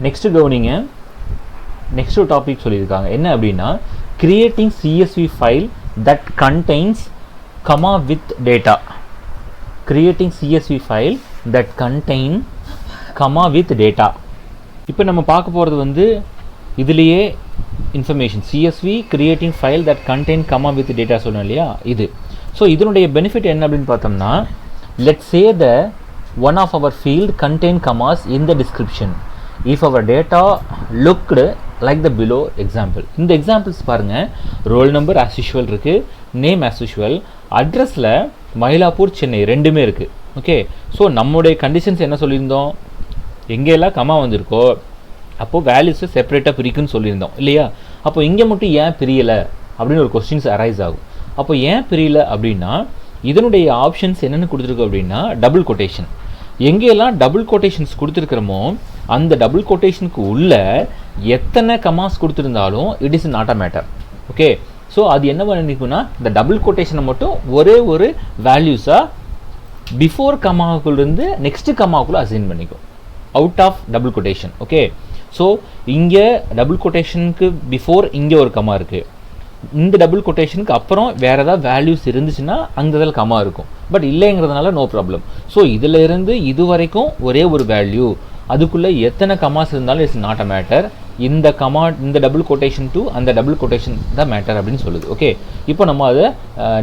Next கவனிங்க, next topic சொல்லியிருக்காங்க என்ன அப்படின்னா creating CSV file that contains comma with data. Creating CSV file that contain comma with data. இப்போ நம்ம பார்க்க போகிறது வந்து இதுலேயே information CSV creating file that contain comma with data சொன்னோம் இல்லையா இது. ஸோ இதனுடைய பெனிஃபிட் என்ன அப்படின்னு பார்த்தோம்னா let's say the one of our field contain commas in the description if our data looked like the below example. இந்த examples பாருங்கள், roll number as usual இருக்குது, நேம் as usual, அட்ரஸில் மயிலாப்பூர் சென்னை ரெண்டுமே இருக்குது. ஓகே, ஸோ நம்முடைய கண்டிஷன்ஸ் என்ன சொல்லியிருந்தோம், எங்கெல்லாம் கமா வந்திருக்கோ அப்போது வேல்யூஸை செப்பரேட்டாக பிரிக்குன்னு சொல்லியிருந்தோம் இல்லையா. அப்போ இங்கே மட்டும் ஏன் பிரியலை அப்படின்னு ஒரு கொஸ்டின்ஸ் அரைஸ் ஆகும். அப்போ ஏன் பிரியலை அப்படின்னா இதனுடைய ஆப்ஷன்ஸ் என்னென்னு கொடுத்துருக்கோம் அப்படின்னா டபுள் கொட்டேஷன். எங்கெல்லாம் டபுள் கொட்டேஷன்ஸ் கொடுத்துருக்கிறோமோ அந்த டபுள் கொட்டேஷனுக்கு உள்ள எத்தனை கமாஸ் கொடுத்துருந்தாலும் it is not a matter. Okay, so அது என்ன பண்ணிக்குன்னா இந்த டபுள் கொட்டேஷனை மட்டும் ஒரே ஒரு வேல்யூஸாக பிஃபோர் கமாவுக்குள்ளேருந்து நெக்ஸ்ட் கமாவுக்குள்ளே அசைன் பண்ணிக்கும் out of double quotation. Okay, so இங்கே டபுள் கொட்டேஷனுக்கு பிஃபோர் இங்கே ஒரு கமா இருக்குது, இந்த டபுள் கொட்டேஷனுக்கு அப்புறம் வேறு ஏதாவது வேல்யூஸ் இருந்துச்சுன்னா அந்த இதில் கமா இருக்கும், பட் இல்லைங்கிறதுனால நோ ப்ராப்ளம். ஸோ இதில் இருந்து இது வரைக்கும் ஒரே ஒரு வேல்யூ, அதுக்குள்ளே எத்தனை கமாஸ் இருந்தாலும் இட்ஸ் நாட் அ மேட்டர். இந்த கமா இந்த டபுள் கொட்டேஷன் டு அந்த டபுள் கொட்டேஷன் தான் மேட்டர் அப்படின்னு சொல்லுது. ஓகே, இப்போ நம்ம அதை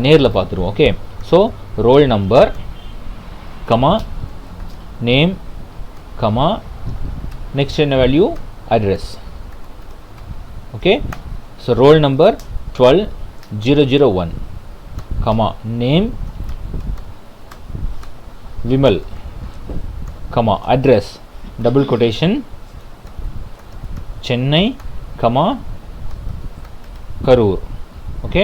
நேரில் பார்த்துருவோம். Okay, so roll number comma name comma next என்ன value address. Okay, so roll number 12001 comma name Vimal comma address double quotation Chennai comma Karur. Okay,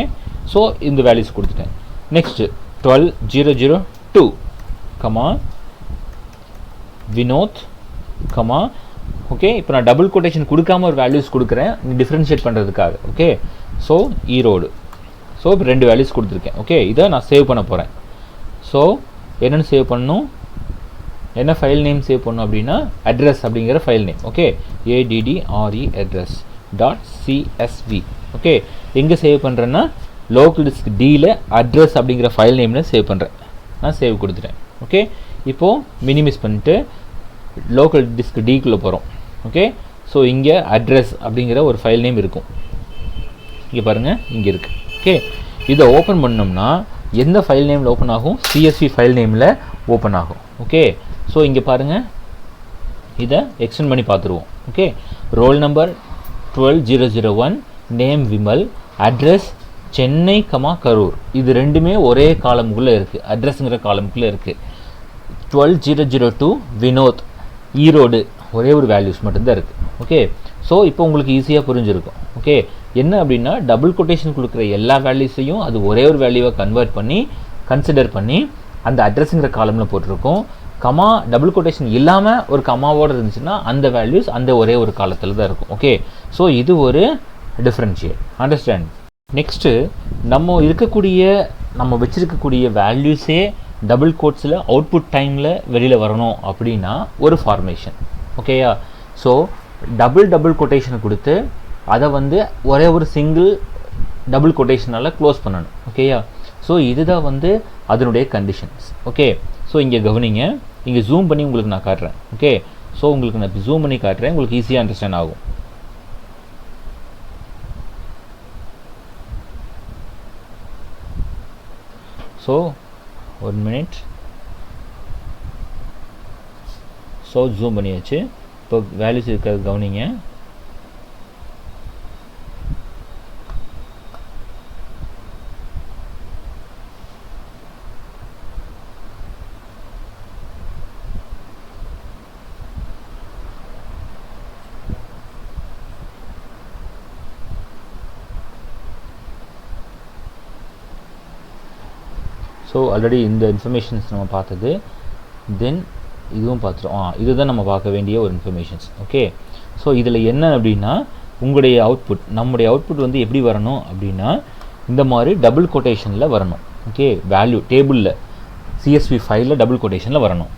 so இந்த வேல்யூஸ் கொடுத்துட்டேன். Next 12002 comma Vinod comma. Okay, இப்போ நான் டபுள் கொட்டேஷன் கொடுக்காம ஒரு வேல்யூஸ் கொடுக்குறேன் differentiate பண்ணுறதுக்காக. Okay, so Erode. So இப்போ 2 வேல்யூஸ் கொடுத்துருக்கேன். ஓகே, இதை நான் சேவ் பண்ண போகிறேன். ஸோ என்னென்னு சேவ் பண்ணணும், என்ன ஃபைல் நேம் சேவ் பண்ணணும் அப்படின்னா அட்ரஸ் அப்படிங்கிற file name. Okay, ADDRE address .csv. Okay, எங்கே சேவ் பண்ணுறேன்னா லோக்கல் டிஸ்க் டியில் அட்ரஸ் அப்படிங்கிற ஃபைல் நேமில் சேவ் பண்ணுறேன். நான் சேவ் கொடுத்துட்டேன். ஓகே, இப்போது மினிமைஸ் பண்ணிட்டு லோக்கல் டிஸ்க் டிக்குள்ளே போகிறோம். ஓகே, ஸோ இங்கே அட்ரஸ் அப்படிங்கிற ஒரு ஃபைல் நேம் இருக்கும். இங்கே பாருங்கள், இங்கே இருக்குது. ஓகே, இதை ஓப்பன் பண்ணோம்னா எந்த ஃபைல் நேமில் ஓப்பன் ஆகும், CSV ஃபைல் நேமில் ஓப்பன் ஆகும். ஓகே, ஸோ இங்கே பாருங்கள், இதை எக்ஸ்டெண்ட் பண்ணி பார்த்துருவோம். Okay, roll number 12001 name Vimal address Chennai comma Karur, இது ரெண்டுமே ஒரே காலமுக்குள்ளே இருக்குது, அட்ரஸுங்கிற காலமுக்குள்ளே இருக்குது. 12002 வினோத் ஈரோடு ஒரே ஒரு வேல்யூஸ் மட்டும்தான் இருக்குது. ஓகே, ஸோ இப்போ உங்களுக்கு ஈஸியாக புரிஞ்சிருக்கும். ஓகே, என்ன அப்படின்னா டபுள் கொட்டேஷன் கொடுக்குற எல்லா வேல்யூஸையும் அது ஒரே ஒரு வேல்யூவை கன்வெர்ட் பண்ணி கன்சிடர் பண்ணி அந்த அட்ரஸுங்கிற காலமில் போட்டிருக்கோம். கமா டபுள் கொட்டேஷன் இல்லாமல் ஒரு கமாவோடு இருந்துச்சுன்னா அந்த வேல்யூஸ் அந்த ஒரே ஒரு காலத்தில் தான் இருக்கும். ஓகே, ஸோ இது ஒரு டிஃப்ரென்ஷியேட். அண்டர்ஸ்டாண்ட். நெக்ஸ்ட்டு நம்ம வச்சுருக்கக்கூடிய வேல்யூஸே டபுள் கோட்ஸில் அவுட்புட் டைமில் வெளியில் வரணும் அப்படின்னா ஒரு ஃபார்மேஷன். ஓகேயா, ஸோ டபுள் கொட்டேஷனை கொடுத்து அதை வந்து ஒரே ஒரு சிங்கிள் டபுள் கொட்டேஷனால் க்ளோஸ் பண்ணணும். ஓகேயா, ஸோ இதுதான் வந்து அதனுடைய கண்டிஷன்ஸ். ஓகே, ஸோ இங்கே கவனிங்க, இங்கே ஜூம் பண்ணி உங்களுக்கு நான் காட்டுறேன். ஓகே, ஸோ உங்களுக்கு நான் இப்போ ஜூம் பண்ணி காட்டுறேன், உங்களுக்கு ஈஸியாக அண்டர்ஸ்டாண்ட் ஆகும். So 1 minute. ஸோ ஜூம் பண்ணியாச்சு. இப்போ வேல்யூஸ் இருக்கிறது கவனிங்க. ஸோ ஆல்ரெடி இந்த இன்ஃபர்மேஷன்ஸ் நம்ம பார்த்தது, தென் இதுவும் பார்த்துட்டோம். இதுதான் நம்ம பார்க்க வேண்டிய ஒரு இன்ஃபர்மேஷன்ஸ். ஓகே, ஸோ இதில் என்ன அப்படின்னா உங்களுடைய நம்முடைய அவுட்புட் வந்து எப்படி வரணும் அப்படின்னா இந்த மாதிரி டபுள் கொட்டேஷனில் வரணும். ஓகே, வேல்யூ டேபிளில் CSV ஃபைலில் டபுள் கொட்டேஷனில் வரணும்.